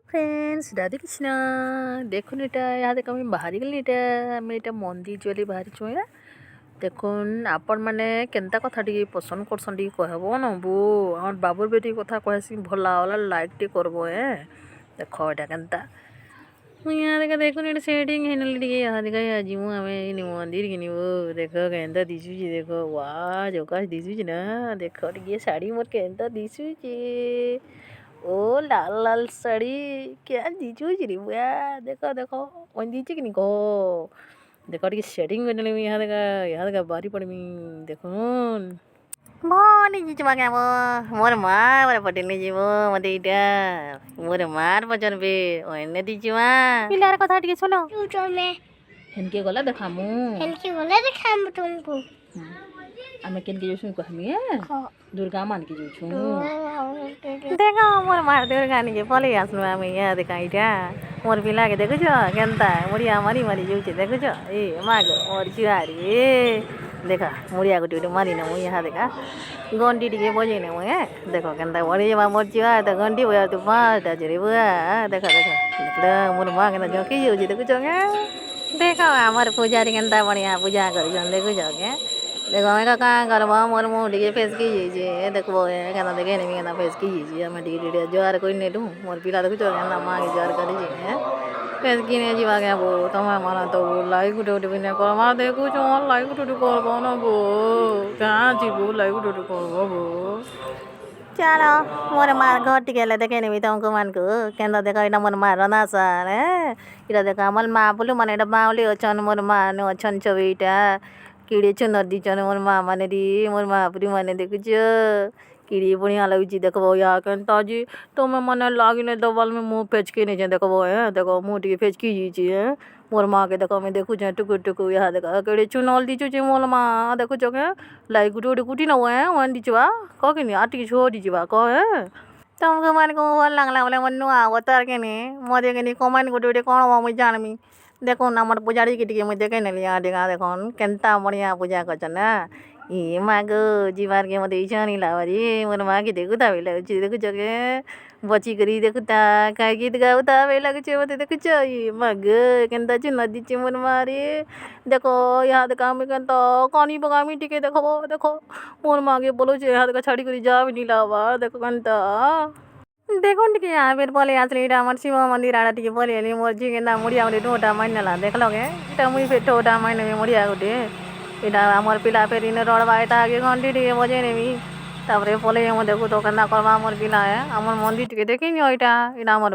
friends Radhe Krishna देखुन यहाँ देख आम बाहरी गली आम यहाँ मंदिर जो बाहरी छुआ देखुन आपण मैंने केनता कथा टी पसंद करसन कहब न बो आम बाबुर बेटी कथा कहसी भला वाला लाइक टी करब देख यहाँ केनता यहाँ देखा देखुन ये सेटिंग है यहाँ देखा यहाँ जीवु आम मंदिर की देख केनता दिशुची देख वाह जोकाश दिशुची ना देख ये साड़ी मोर केनता दिशुची ओ लाल लाल साड़ी क्या दीचुची रे बुआ देखो देखो वन दीची कि नहीं कहो देखो टी सेटिंग करने में यहाँ देखा बारी पड़मी देखुन बनी जीचुमा क्या मोर माँ मोर पटेल नहीं जीवो मते इटा मोर मार पचन बे ओने दीचुमा पिलार कथा टी सुनो चूचो में हेनके गला देखामु तुमको आमे केन के जोसु कहमी दुर्गा मान के जोसु देखो मोर मार दुर्गा नि के पले आसनु आमे यहाँ देखा इटा मोर पिला के देखु छ केनता मुड़िया मारी मारी जोचे देखु छ ए माग मोर जुआरी देखा मुड़िया गुटी गुटी मारी न मु यहाँ देखा गंडी टिके बजे न मु देखो केनता बड़ी मा मोर जुआ त गंडी बया तू पाटा जरे बुआ देखा देखा देखला मोर मां केना जोकी जोचे देखु छ देखो हमर पुजारी केनता बढ़िया पूजा करी जन देखु छ के देखो मैं कहाँ करवा मोर मुँह टिके फेस की जीजिए देखो कहना देखे नहीं कहना फेस की जीजिए हमें टिके टिके ज्वार कोई नहीं लूँ मोर पिला देखो चो कहना माँ की ज्वार कर दीजिए फेस की नहीं जीवा क्या वो तो मैं माना तो वो लाइक उठे उठे बिना कर मार देखो चो लाइक उठे उठे कर पाओ ना वो कहाँ जी वो लाइक उठे उठे कर वो चलो मोर मार घर टिके ले देखे नहीं तो मान को कहना देखा इना मोर मार रना सर इरा देखा मोर माँ बोलू माने इटा माँ बोली अच्छन मोर माँ ने अच्छन चबीटा किड़े चुनर दीचन मोर माँ माने दी मोर महापुरी माने देखु किड़ी बढ़िया लगुची देखो यहाँ केनता जी तो मैं मने लागी ने दवाल में मुँह फेचके नहीं देखो देखो मुँह टी फेचकी जी मोर माँ के देखो मैं देखु टुकु टुकु यहाँ देखो किड़े चुनल दीचु मोर माँ देखु के लाई गुटी गुटी कुटी ना वन दीचुआ कह के नहीं आटी छो दीजिए कह तुमको मान को भल लगला बोले मन नुआ अवतार के नहीं मजे के नहीं कमान गुटी गुटी कौन मुझे जानमी देखो ना मोर पुजारी के टिके मुझे देखे नहीं लिया देखा देखो केनता बढ़िया पूजा करछन ये मागो जीवार के मते इच्छा नहीं लावारी मोर माँ की देखु ता बेला देखु जगे बची करी देखु ता काय गीत गाउ ता बेला के मते देखु छ ये मागो केनता छि नदी छि मोर मारे देखो यहाँ देखा हम केनता कानी बगामी टिके देखो देखो मोर माँ के बोलो छ यहाँ देखा छाड़ी करी जा भी नहीं लावा देखो केनता देखो टिके यहाँ फिर बोले आसली इटा मोर शिव मंदिर आड़ा टिके बोले मोर जी केनता मुड़िया गुटे ठोटा मारनेला देख लोगे इटा मुई फिर ठोटा मारने मुड़िया गुटे इटा मोर पिला फिर इन रड़वा इटा आगे घंटी टिके बजे नेमी तापरे बोले देखो तो केनता करवा मोर पिला है मोर मंदिर टिके देखी इटा मोर